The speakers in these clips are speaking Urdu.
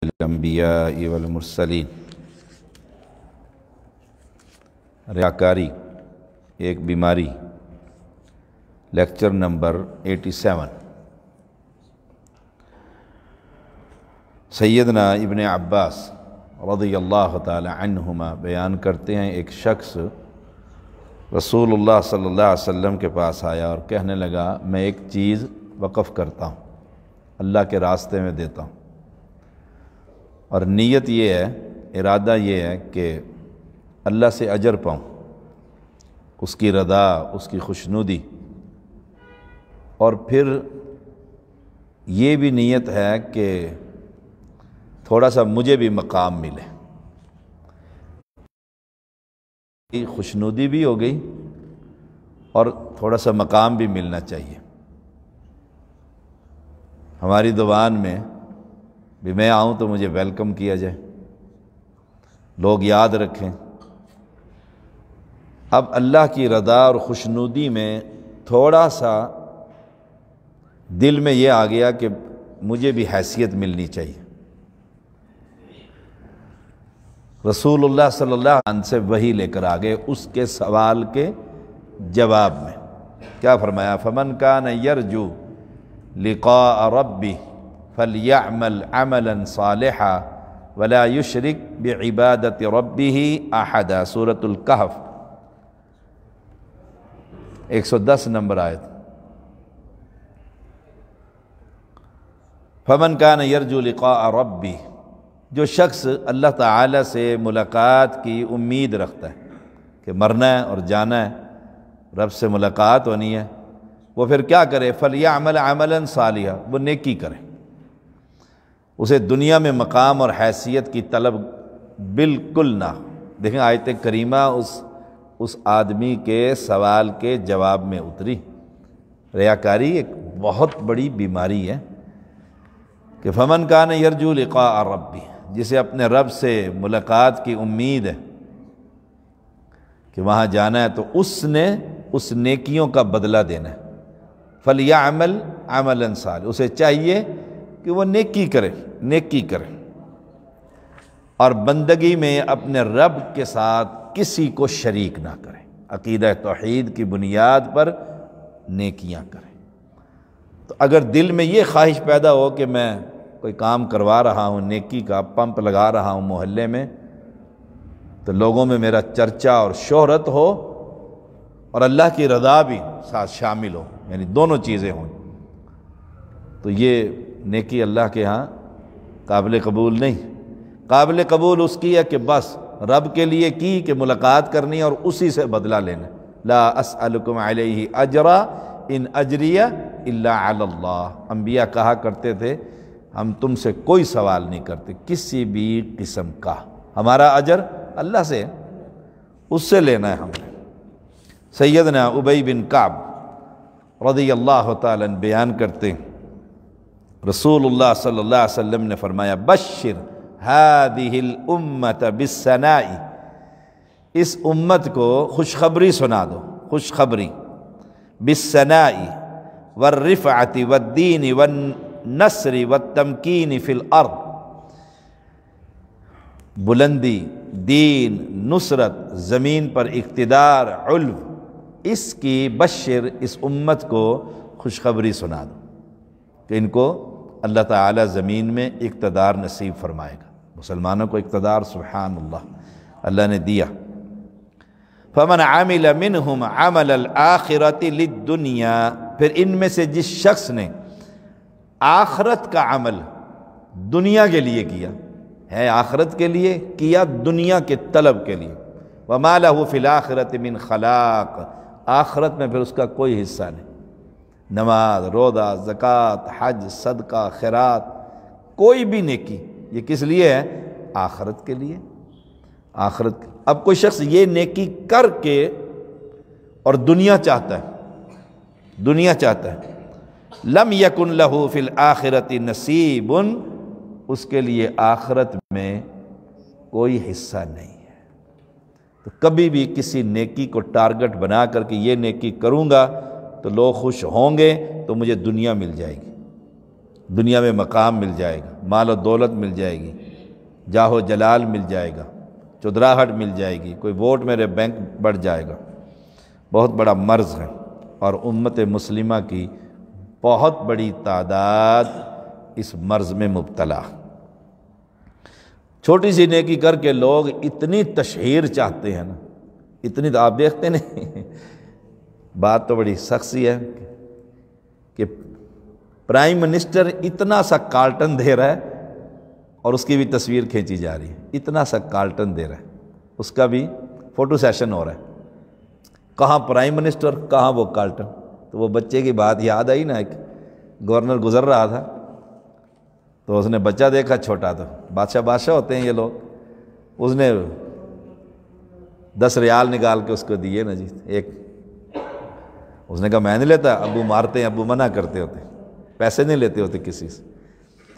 الانبیاء والمرسلین۔ ریاکاری ایک بیماری، لیکچر نمبر 87۔ سیدنا ابن عباس رضی اللہ تعالی عنہما بیان کرتے ہیں، ایک شخص رسول اللہ صلی اللہ علیہ وسلم کے پاس آیا اور کہنے لگا، میں ایک چیز وقف کرتا ہوں، اللہ کے راستے میں دیتا ہوں، اور نیت یہ ہے، ارادہ یہ ہے کہ اللہ سے اجر پاؤں، اس کی رضا، اس کی خوشنودی، اور پھر یہ بھی نیت ہے کہ تھوڑا سا مجھے بھی مقام ملے، خوشنودی بھی ہو گئی اور تھوڑا سا مقام بھی ملنا چاہیے۔ ہماری زبان میں بھی میں آؤں تو مجھے ویلکم کیا جائے، لوگ یاد رکھیں۔ اب اللہ کی رضا اور خوشنودی میں تھوڑا سا دل میں یہ آ گیا کہ مجھے بھی حیثیت ملنی چاہیے۔ رسول اللہ صلی اللہ علیہ وسلم سے وحی لے کر آگے اس کے سوال کے جواب میں کیا فرمایا؟ فمن کان یرجو لقاء ربہ فلیعمل عملا صالحا ولا یشرک بعبادۃ ربہ احدا۔ سورۃ الکہف 110 نمبر آیت۔ فمن کان یرجو لقاء ربہ، جو شخص اللہ تعالی سے ملاقات کی امید رکھتا ہے کہ مرنا ہے اور جانا ہے، رب سے ملاقات ہونی ہے، وہ پھر کیا کرے؟ فلیعمل عملا صالحا، وہ نیکی کرے۔ اسے دنیا میں مقام اور حیثیت کی طلب بالکل نہ ہو۔ دیکھیں آیت کریمہ اس آدمی کے سوال کے جواب میں اتری۔ ریاکاری ایک بہت بڑی بیماری ہے کہ فمن کان یرجو لقاء ربہ، جسے اپنے رب سے ملاقات کی امید ہے کہ وہاں جانا ہے، تو اس نے اس نیکیوں کا بدلہ دینا ہے۔ فلیعمل عملا صالحا، اسے چاہیے کہ وہ نیکی کرے اور بندگی میں اپنے رب کے ساتھ کسی کو شریک نہ کرے، عقیدہ توحید کی بنیاد پر نیکیاں کرے۔ تو اگر دل میں یہ خواہش پیدا ہو کہ میں کوئی کام کروا رہا ہوں، نیکی کا پمپ لگا رہا ہوں محلے میں، تو لوگوں میں میرا چرچا اور شہرت ہو اور اللہ کی رضا بھی ساتھ شامل ہو، یعنی دونوں چیزیں ہوں، تو یہ نیکی اللہ کے ہاں قابل قبول نہیں۔ قابل قبول اس کی ہے کہ بس رب کے لیے کی کہ ملاقات کرنی اور اسی سے بدلہ لینا۔ لا اسألکم علیہ اجرا ان اجری الا علی اللہ۔ انبیاء کہا کرتے تھے، ہم تم سے کوئی سوال نہیں کرتے کسی بھی قسم کا، ہمارا اجر اللہ سے ہے، اس سے لینا ہے ہم نے۔ سیدنا ابی بن کعب رضی اللہ تعالیٰ عنہ بیان کرتے ہیں، رسول اللہ صلی اللہ علیہ وسلم نے فرمایا، بشر ہذہ الامۃ بالثناء، اس امت کو خوشخبری سنا دو، خوشخبری، بالثناء والرفعۃ والدین والنصر والتمکین فی الارض، بلندی، دین، نصرت، زمین پر اقتدار، علو، اس کی بشر، اس امت کو خوشخبری سنا دو کہ ان کو اللہ تعالی زمین میں اقتدار نصیب فرمائے گا۔ مسلمانوں کو اقتدار سبحان اللہ نے دیا۔ فمن عمل منہم عمل الآخرۃ للدنیا، پھر ان میں سے جس شخص نے آخرت کا عمل دنیا کے لیے کیا ہے، آخرت کے لیے کیا، دنیا کے طلب کے لیے، وما لہ فی الآخرۃ من خلاق، آخرت میں پھر اس کا کوئی حصہ نہیں، نماز، روزہ، زکوٰۃ، حج، صدقہ، خیرات، کوئی بھی نیکی، یہ کس لیے ہے؟ آخرت کے لیے، آخرت۔ اب کوئی شخص یہ نیکی کر کے اور دنیا چاہتا ہے، لم یکن لہ فی الآخرۃ نصیب، اس کے لیے آخرت میں کوئی حصہ نہیں ہے۔ تو کبھی بھی کسی نیکی کو ٹارگٹ بنا کر کے یہ نیکی کروں گا تو لوگ خوش ہوں گے تو مجھے دنیا مل جائے گی، دنیا میں مقام مل جائے گا، مال و دولت مل جائے گی، جاہ و جلال مل جائے گا، چودراہٹ مل جائے گی، کوئی ووٹ میرے بینک بڑھ جائے گا۔ بہت بڑا مرض ہے، اور امت مسلمہ کی بہت بڑی تعداد اس مرض میں مبتلا۔ چھوٹی سی نیکی کر کے لوگ اتنی تشہیر چاہتے ہیں نا، اتنی تو آپ دیکھتے نہیں، بات تو بڑی سخت سی ہے کہ پرائم منسٹر اتنا سا کارٹن دے رہا ہے اور اس کی بھی تصویر کھینچی جا رہی ہے، اتنا سا کارٹن دے رہا ہے، اس کا بھی فوٹو سیشن ہو رہا ہے، کہاں پرائم منسٹر کہاں وہ کارٹن۔ تو وہ بچے کی بات یاد آئی نا، ایک گورنر گزر رہا تھا تو اس نے بچہ دیکھا چھوٹا، تو بادشاہ ہوتے ہیں یہ لوگ، اس نے 10 ریال نکال کے اس کو دیے نا جی ایک، اس نے کہا میں نہیں لیتا، ابو مارتے ہیں، ابو منع کرتے ہوتے، پیسے نہیں لیتے ہوتے کسی سے۔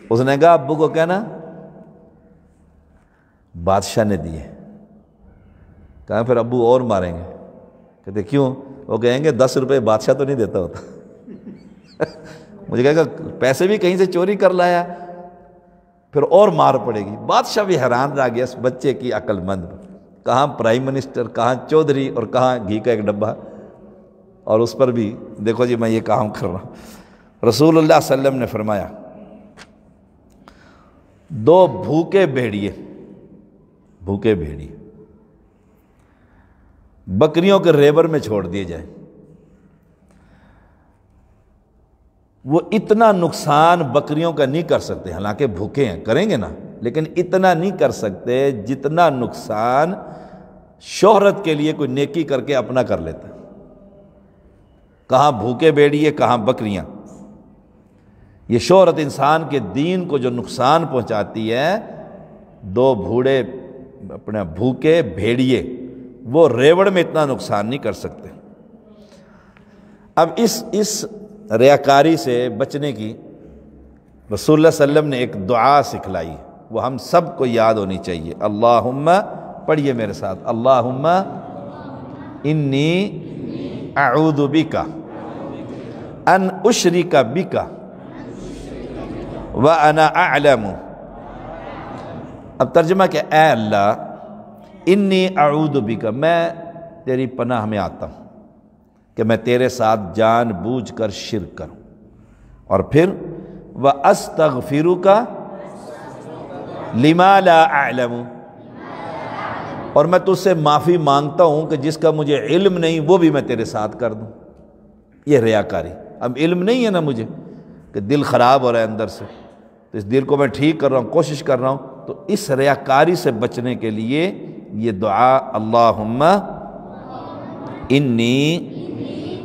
اس نے کہا ابو کو کہنا بادشاہ نے دیے۔ کہا پھر ابو اور ماریں گے؟ کہتے کیوں؟ وہ کہیں گے 10 روپے بادشاہ تو نہیں دیتا ہوتا مجھے کہے گا پیسے بھی کہیں سے چوری کر لایا، پھر اور مار پڑے گی۔ بادشاہ بھی حیران رہ گیا اس بچے کی عقل مند، کہاں پرائم منسٹر، کہاں چودھری، اور کہاں گھی کا ایک ڈبہ، اور اس پر بھی دیکھو جی میں یہ کام کر رہا ہوں۔ رسول اللہ صلی اللہ علیہ وسلم نے فرمایا 2 بھوکے بھیڑیے بکریوں کے ریبر میں چھوڑ دیے جائیں، وہ اتنا نقصان بکریوں کا نہیں کر سکتے، حالانکہ بھوکے ہیں، کریں گے نا، لیکن اتنا نہیں کر سکتے جتنا نقصان شہرت کے لیے کوئی نیکی کر کے اپنا کر لیتا ہے۔ کہاں بھوکے بھیڑیے، کہاں بکریاں۔ یہ شہرت انسان کے دین کو جو نقصان پہنچاتی ہے، 2 بوڑھے اپنے بھوکے بھیڑیے وہ ریوڑ میں اتنا نقصان نہیں کر سکتے۔ اب اس ریاکاری سے بچنے کی رسول اللہ صلی اللہ علیہ وسلم نے ایک دعا سکھلائی، وہ ہم سب کو یاد ہونی چاہیے۔ اللہم، پڑھیے میرے ساتھ، اللہم انی اعوذ بک ان اشرک بک وانا اعلم۔ اب ترجمہ کہ اے اللہ انی اعوذ بک، میں تیری پناہ میں آتا ہوں کہ میں تیرے ساتھ جان بوجھ کر شرک کروں، اور پھر وَأَسْتَغْفِرُكَ لِمَا لَا أَعْلَمُ، اور میں تجھ سے معافی مانگتا ہوں کہ جس کا مجھے علم نہیں وہ بھی میں تیرے ساتھ کر دوں۔ یہ ریاکاری، اب علم نہیں ہے نا مجھے، کہ دل خراب ہو رہا ہے اندر سے، تو اس دل کو میں ٹھیک کر رہا ہوں، کوشش کر رہا ہوں، تو اس ریاکاری سے بچنے کے لیے یہ دعا، اللہم انی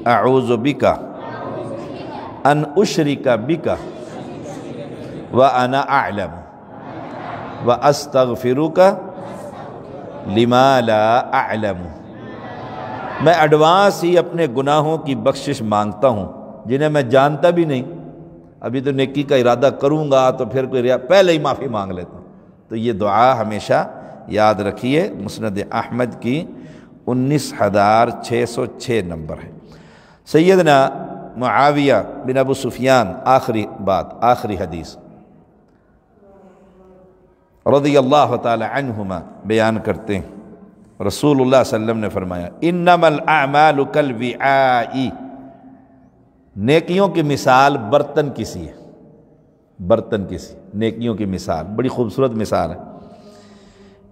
اعوذ بک ان اشرک بک وانا اعلم واستغفرک لما لا اعلم۔ میں ایڈوانس ہی اپنے گناہوں کی بخشش مانگتا ہوں جنہیں میں جانتا بھی نہیں، ابھی تو نیکی کا ارادہ کروں گا تو پھر کوئی پہلے ہی معافی مانگ لیتا ہوں۔ تو یہ دعا ہمیشہ یاد رکھیے، مسند احمد کی 19606 نمبر ہے۔ سیدنا معاویہ بن ابو سفیان، آخری بات، آخری حدیث، رضی اللہ تعالی عنہما بیان کرتے ہیں، رسول اللہ صلی اللہ علیہ وسلم نے فرمایا انما الاعمال کالوعاء، نیکیوں کی مثال برتن کی سی ہے، برتن کی سی، نیکیوں کی مثال بڑی خوبصورت مثال ہے۔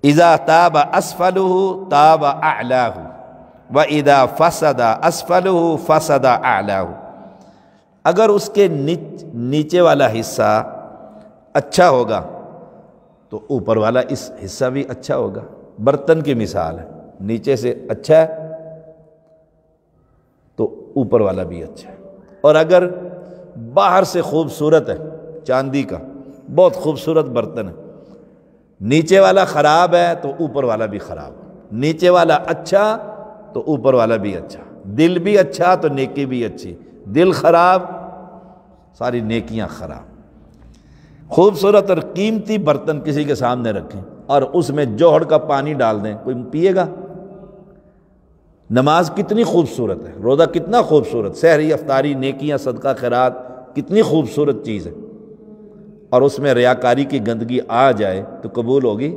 اذا تاب اسفلہ تاب اعلاہ واذا فسد اسفلہ فسد اعلاہ، اگر اس کے نیچے والا حصہ اچھا ہوگا تو اوپر والا اس حصہ بھی اچھا ہوگا۔ برتن کی مثال ہے، نیچے سے اچھا ہے تو اوپر والا بھی اچھا ہے، اور اگر باہر سے خوبصورت ہے، چاندی کا بہت خوبصورت برتن ہے، نیچے والا خراب ہے تو اوپر والا بھی خراب، نیچے والا اچھا تو اوپر والا بھی اچھا، دل بھی اچھا تو نیکی بھی اچھی، دل خراب ساری نیکیاں خراب۔ خوبصورت اور قیمتی برتن کسی کے سامنے رکھیں اور اس میں جوہر کا پانی ڈال دیں، کوئی پیے گا؟ نماز کتنی خوبصورت ہے، روزہ کتنا خوبصورت، سحری افطاری، نیکیاں، صدقہ خیرات کتنی خوبصورت چیز ہے، اور اس میں ریاکاری کی گندگی آ جائے تو قبول ہوگی؟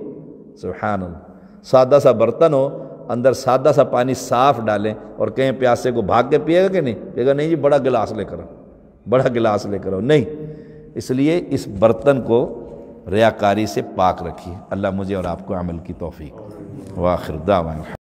سبحان اللہ۔ سادہ سا برتن ہو، اندر سادہ سا پانی صاف ڈالیں اور کہیں پیاسے کو بھاگ کے پیے گا کہ نہیں؟ کہے گا نہیں جی بڑا گلاس لے کر آؤ، بڑا گلاس لے کر آؤ۔ نہیں، اس لیے اس برتن کو ریاکاری سے پاک رکھیے۔ اللہ مجھے اور آپ کو عمل کی توفیق۔ وآخر دعوانا